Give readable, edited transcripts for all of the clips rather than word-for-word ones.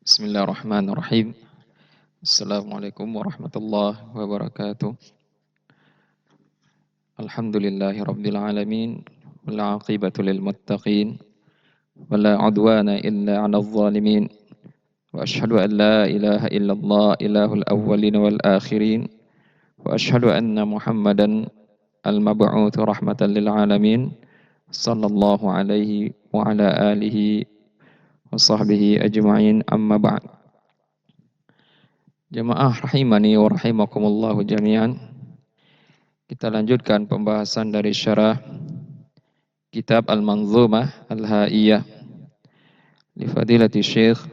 Bismillahirrahmanirrahim. Assalamualaikum warahmatullahi wabarakatuh. Alhamdulillahi rabbil alamin. Wal aqibatu lil muttaqin. Wala udwana illa 'alal zalimin. Wa asyhadu an la ilaha illallah ilahul awwalin wal akhirin. Wa asyhadu anna Muhammadan al-mab'uts rahmatan lil alamin. Sallallahu alaihi wa ala alihi wa sahbihi ajma'in, amma ba'd. Jamaah rahimani wa rahimakumullahu jami'an. Kita lanjutkan pembahasan dari syarah kitab Al-Manzumah Al-Ha'iyah li fadilati Syekh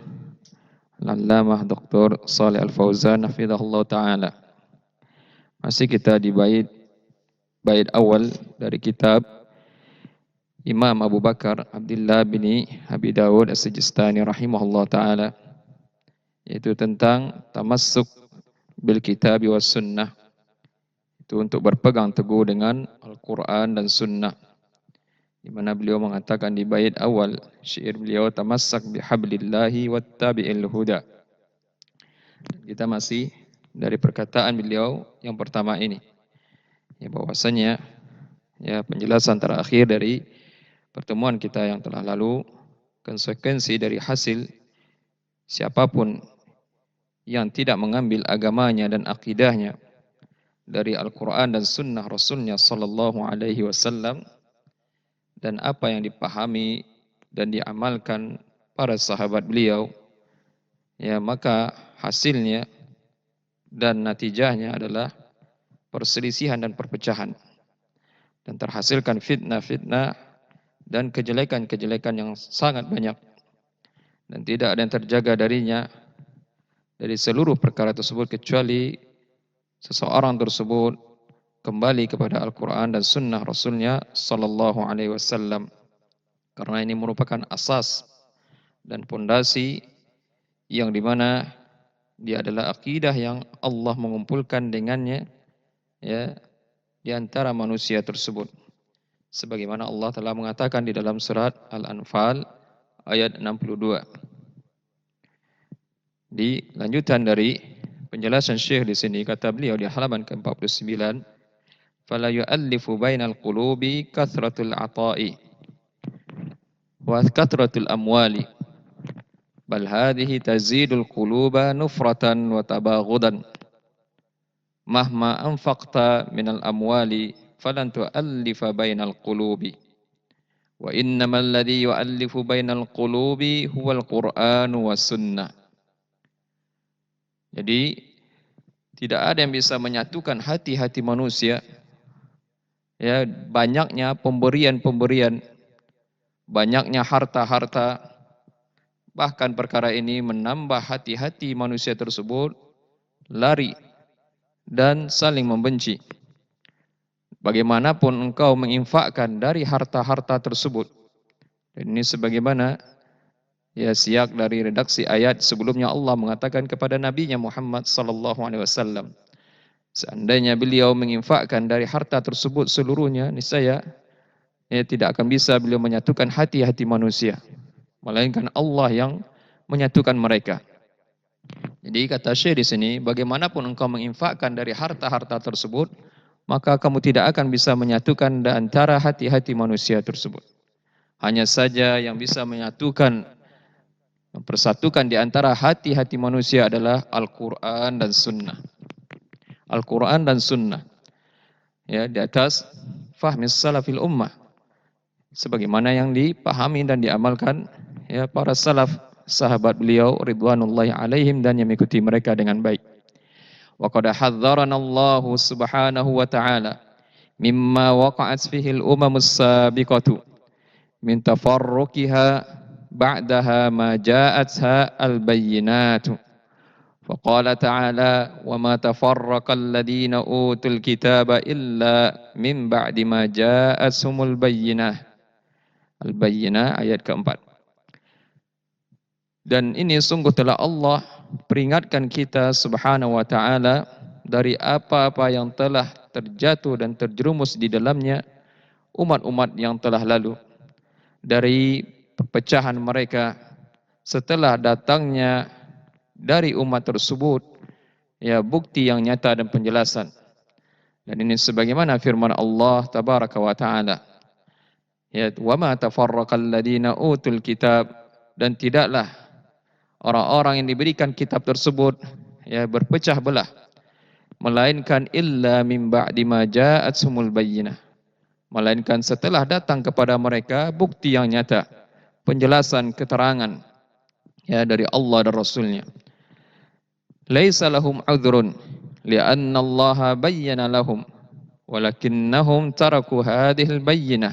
Al-Allamah Dr. Shalih Al-Fauzan hafizahullah ta'ala. Masih kita di bait awal dari kitab Imam Abu Bakar Abdullah bin Abi Dawud As-Sijistani rahimahullah ta'ala, yaitu tentang tamassuk bil kitab was sunnah. Itu untuk berpegang teguh dengan Al-Quran dan Sunnah. Di mana beliau mengatakan di bait awal syair beliau, tamassak bihablillahi wattabi'il huda. Kita masih dari perkataan beliau yang pertama ini, ya bahwasanya penjelasan terakhir dari pertemuan kita yang telah lalu, konsekuensi dari hasil siapapun yang tidak mengambil agamanya dan akidahnya dari Al-Quran dan Sunnah Rasulnya Sallallahu Alaihi Wasallam, dan apa yang dipahami dan diamalkan para sahabat beliau, maka hasilnya dan natijahnya adalah perselisihan dan perpecahan, dan terhasilkan fitnah-fitnah dan kejelekan-kejelekan yang sangat banyak, dan tidak ada yang terjaga darinya dari seluruh perkara tersebut kecuali seseorang tersebut kembali kepada Al-Quran dan Sunnah Rasulnya Sallallahu Alaihi Wasallam, karena ini merupakan asas dan pondasi yang dimana dia adalah akidah yang Allah mengumpulkan dengannya di antara manusia tersebut, sebagaimana Allah telah mengatakan di dalam surat Al-Anfal ayat 62. Di lanjutan dari penjelasan Syekh di sini, kata beliau di halaman ke-49, fala yu'allifu bainal qulubi kathratul ata'i wa kathratul amwali bal hadhihi tazidul quluba nufratan wa tabaghudan mahma anfaqta minal amwali falan tu'allifa bainal qulubi wa innamal ladhi yu'allifu bainal qulubi huwal Qur'an was sunnah. Jadi tidak ada yang bisa menyatukan hati-hati manusia, banyaknya pemberian-pemberian, banyaknya harta-harta, bahkan perkara ini menambah hati-hati manusia tersebut lari dan saling membenci. Bagaimanapun engkau menginfakkan dari harta-harta tersebut, dan ini sebagaimana siyak dari redaksi ayat sebelumnya, Allah mengatakan kepada Nabi-Nya Muhammad sallallahu alaihi wasallam, seandainya beliau menginfakkan dari harta tersebut seluruhnya, niscaya tidak akan bisa beliau menyatukan hati-hati manusia, melainkan Allah yang menyatukan mereka. Jadi kata Syekh di sini, bagaimanapun engkau menginfakkan dari harta-harta tersebut, maka kamu tidak akan bisa menyatukan di antara hati-hati manusia tersebut. Hanya saja yang bisa menyatukan, mempersatukan di antara hati-hati manusia adalah Al-Quran dan Sunnah. Al-Quran dan Sunnah, di atas fahmi salafil ummah, sebagaimana yang dipahami dan diamalkan para salaf, sahabat beliau ridwanullahi alaihim, dan yang mengikuti mereka dengan baik. Wa qad hadzarana Allah subhanahu wa ta'ala mimma waqa'at fihi al-umamus sabiqatu min tafarruqiha ba'daha ma ja'atha al-bayyinatu. Faqala ta'ala wa ma tafarraqal ladina utul kitaba illa min ba'di ma ja'athumul bayyinah. Al-Bayyinah ayat keempat. Dan ini sungguh telah Allah peringatkan kita subhanahu wa ta'ala dari apa-apa yang telah terjatuh dan terjerumus di dalamnya umat-umat yang telah lalu, dari perpecahan mereka setelah datangnya dari umat tersebut ya bukti yang nyata dan penjelasan. Dan ini sebagaimana firman Allah tabaraka wa taala, ya wa ma tafarraqal ladina utul kitab, dan tidaklah orang-orang yang diberikan kitab tersebut ya berpecah belah, melainkan illa min ba'di ma ja'atsumul bayyinah, melainkan setelah datang kepada mereka bukti yang nyata, penjelasan, keterangan ya dari Allah dan Rasulnya. Laisa lahum udhrun li'anna Allah bayyana lahum walakinnahum taraku hadhil bayyinah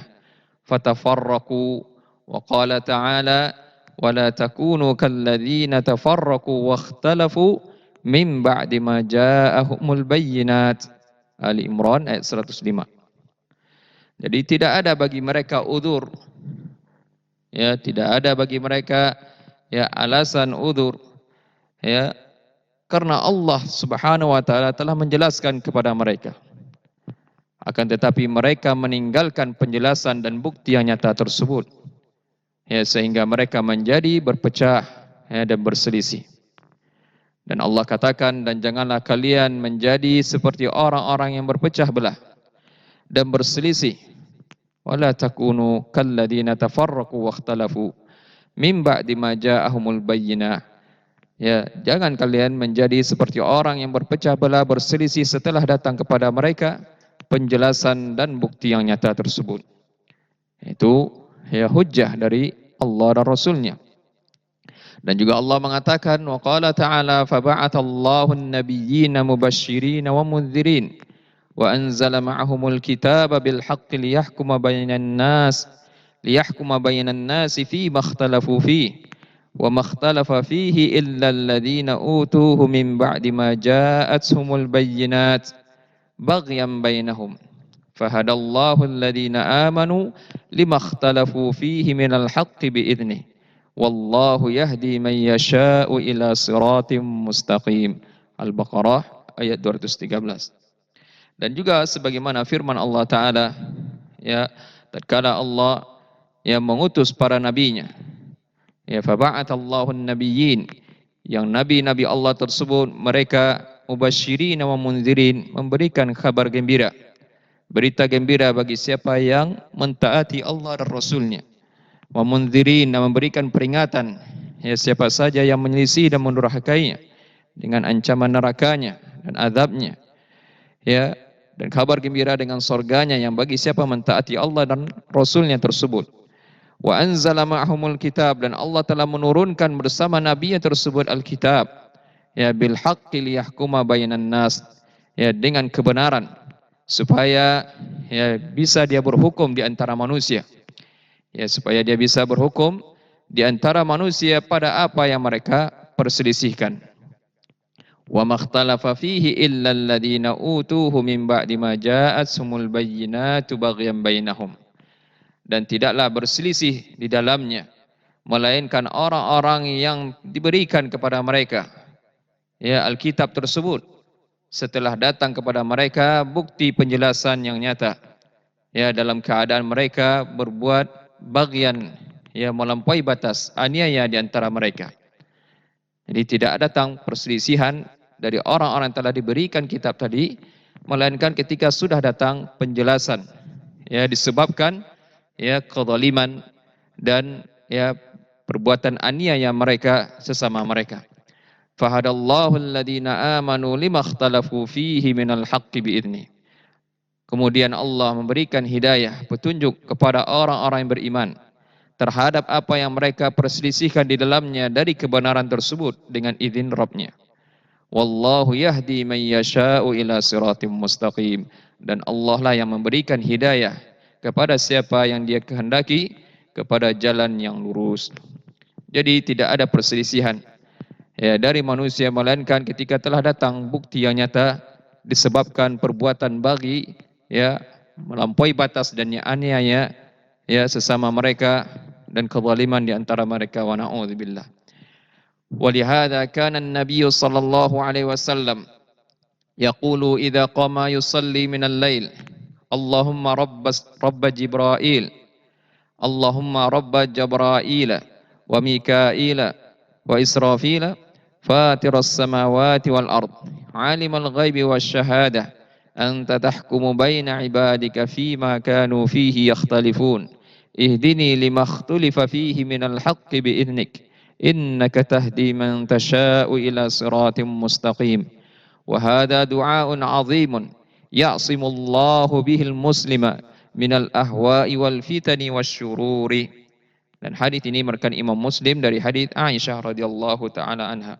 fatafarraqu wa qala ta'ala wala takunu kalladzina tafarraqu wakhtalafu min ba'di ma ja'ahumul bayyinat. Ali Imran ayat 105. Jadi tidak ada bagi mereka udzur, ya tidak ada bagi mereka ya alasan udzur, ya karena Allah Subhanahu wa taala telah menjelaskan kepada mereka. Akan tetapi mereka meninggalkan penjelasan dan bukti yang nyata tersebut, ya sehingga mereka menjadi berpecah ya, dan berselisih. Dan Allah katakan, dan janganlah kalian menjadi seperti orang-orang yang berpecah belah dan berselisih. Wala takunu kalladzina tafarraqu wakhtalafu min ba'di ma ja'ahumul bayyinah. Ya, jangan kalian menjadi seperti orang yang berpecah belah, berselisih setelah datang kepada mereka penjelasan dan bukti yang nyata tersebut. Itu ya hujjah dari Allah dan Rasulnya. Dan juga Allah mengatakan, wa qala ta'ala faba'atallahu an-nabiyyina mubasysyirin wa mundzirin wa anzala ma'ahumul kitaba bil haqqi liyahkuma bainan nasi fi ma ikhtalafu fihi wa ma ikhtalafa fihi illa alladhina utuhu min ba'di ma ja'athumul bayyinat baghyan bainahum fahadallahu alladhina amanu lima ikhtalafu fihi minal haqqi bi'idhnihi wallahu yahdi man yasha'u ila siratim mustaqim. Al-Baqarah ayat 213. Dan juga sebagaimana firman Allah Ta'ala, ya tatkala Allah yang mengutus para nabinya, ya faba'atallahu an-nabiyyin, yang nabi-nabi Allah tersebut mereka mubasysyirin wa mundzirin, memberikan kabar gembira, berita gembira bagi siapa yang mentaati Allah dan Rasulnya, wa mundzirin, dan memberikan peringatan ya siapa saja yang menyelisih dan mendurhakainya dengan ancaman nerakanya dan azabnya, ya dan kabar gembira dengan surganya yang bagi siapa mentaati Allah dan Rasulnya tersebut. Wa anzala ma'ahumul kitab, dan Allah telah menurunkan bersama nabi tersebut Alkitab, ya bil haqqi liyahkuma bainan nas, ya dengan kebenaran supaya ya bisa dia berhukum di antara manusia, ya supaya dia bisa berhukum di antara manusia pada apa yang mereka perselisihkan. Wa makhtalafa fihi illa alladhina utuhu min ba'di ma ja'atsumul bayyinatu baghyan bainahum, dan tidaklah berselisih di dalamnya melainkan orang-orang yang diberikan kepada mereka ya Alkitab tersebut setelah datang kepada mereka bukti penjelasan yang nyata, ya dalam keadaan mereka berbuat baghyan, ya melampaui batas, aniaya di antara mereka. Jadi tidak datang perselisihan dari orang-orang yang telah diberikan kitab tadi, melainkan ketika sudah datang penjelasan, ya disebabkan ya kezaliman dan ya perbuatan aniaya mereka sesama mereka. Fahadallahu alladhina amanu lima ikhtalafu fihi minal haqqi bi'idni. Kemudian Allah memberikan hidayah, petunjuk kepada orang-orang yang beriman terhadap apa yang mereka perselisihkan di dalamnya dari kebenaran tersebut dengan izin Rabbnya. Wallahu yahdi man yasha'u ila siratim mustaqim. Dan Allah lah yang memberikan hidayah kepada siapa yang dia kehendaki kepada jalan yang lurus. Jadi tidak ada perselisihan ya dari manusia melainkan ketika telah datang bukti yang nyata disebabkan perbuatan baghi, ya melampaui batas dan aniaya ya sesama mereka dan kezaliman di antara mereka, wa na'udzubillah. Walihada kana an-nabiy sallallahu alaihi wasallam yaqulu idza qama yusalli min al-lail Allahumma rabb Jibril Allahumma rabb Jibril wa Mikail wa Israfil fatiras samawati wal ard, alimul ghaibi wasyahadah, anta tahkumu baina ibadika fima kanu fihi yakhtalifun, ihdini lima ikhtulifa fihi minal haqqi bi'idhnik, innaka tahdi man tasha'u ila siratim mustaqim. Wa hadha du'aun 'azimun ya'simullahu bihil muslima minal ahwa'i wal fitani wasyururi. Dan hadis ini merupakan Imam Muslim dari hadis Aisyah radhiyallahu taala anha.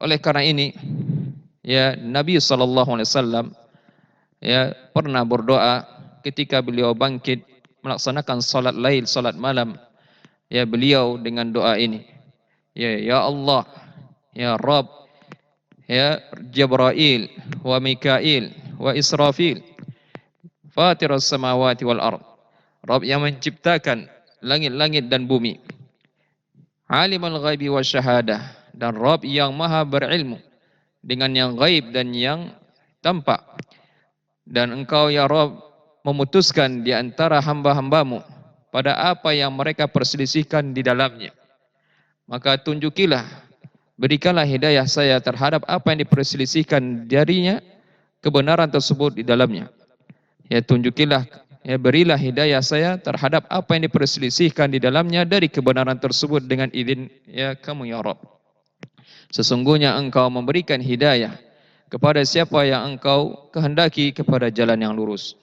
Oleh karena ini, ya Nabi sallallahu alaihi wasallam ya pernah berdoa ketika beliau bangkit melaksanakan salat lail, salat malam. Ya beliau dengan doa ini. Ya Allah, ya Rabb, ya Jibril wa Mikail wa Israfil, Fatirus samawati wal ard, Rabb yang menciptakan langit-langit dan bumi, Alimul ghaibi wasyahadah, dan Rabb yang maha berilmu dengan yang gaib dan yang tampak. Dan engkau ya Rabb memutuskan di antara hamba-hambamu pada apa yang mereka perselisihkan di dalamnya. Maka tunjukilah, berikanlah hidayah saya terhadap apa yang diperselisihkan darinya, kebenaran tersebut di dalamnya. Ya tunjukilah, ya berilah hidayah saya terhadap apa yang diperselisihkan di dalamnya dari kebenaran tersebut dengan izin ya kamu ya Rabb. Sesungguhnya engkau memberikan hidayah kepada siapa yang engkau kehendaki kepada jalan yang lurus.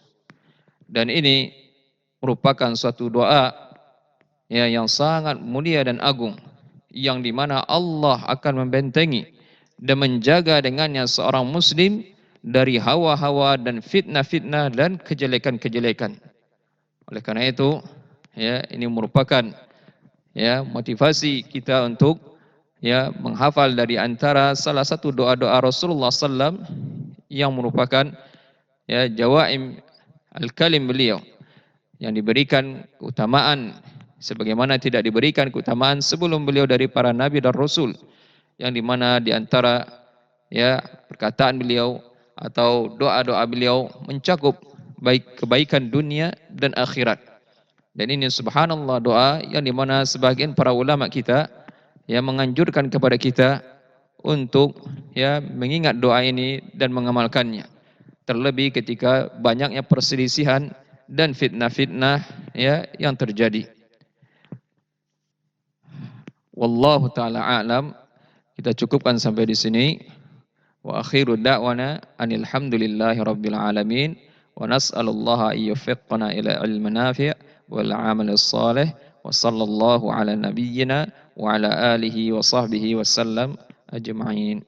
Dan ini merupakan suatu doa ya yang sangat mulia dan agung, yang dimana Allah akan membentengi dan menjaga dengannya seorang muslim dari hawa-hawa dan fitnah-fitnah dan kejelekan-kejelekan. Oleh karena itu, ya ini merupakan ya motivasi kita untuk ya menghafal dari antara salah satu doa-doa Rasulullah SAW yang merupakan ya jawaim al-kalim beliau, yang diberikan keutamaan sebagaimana tidak diberikan keutamaan sebelum beliau dari para nabi dan rasul, yang dimana di antara ya perkataan beliau atau doa-doa beliau mencakup baik kebaikan dunia dan akhirat. Dan ini subhanallah doa yang dimana sebagian para ulama kita yang menganjurkan kepada kita untuk ya mengingat doa ini dan mengamalkannya. Terlebih ketika banyaknya perselisihan dan fitnah-fitnah ya yang terjadi. Wallahu taala a'lam. Kita cukupkan sampai di sini. Wa akhiru da'wana anil hamdulillahi rabbil alamin wa nas'alullaha ayyufiqqana ila ilmin nafi' wal 'amalis salih wa sallallahu ala nabiyyina wa ala alihi wa sahbihi wa sallam ajma'in.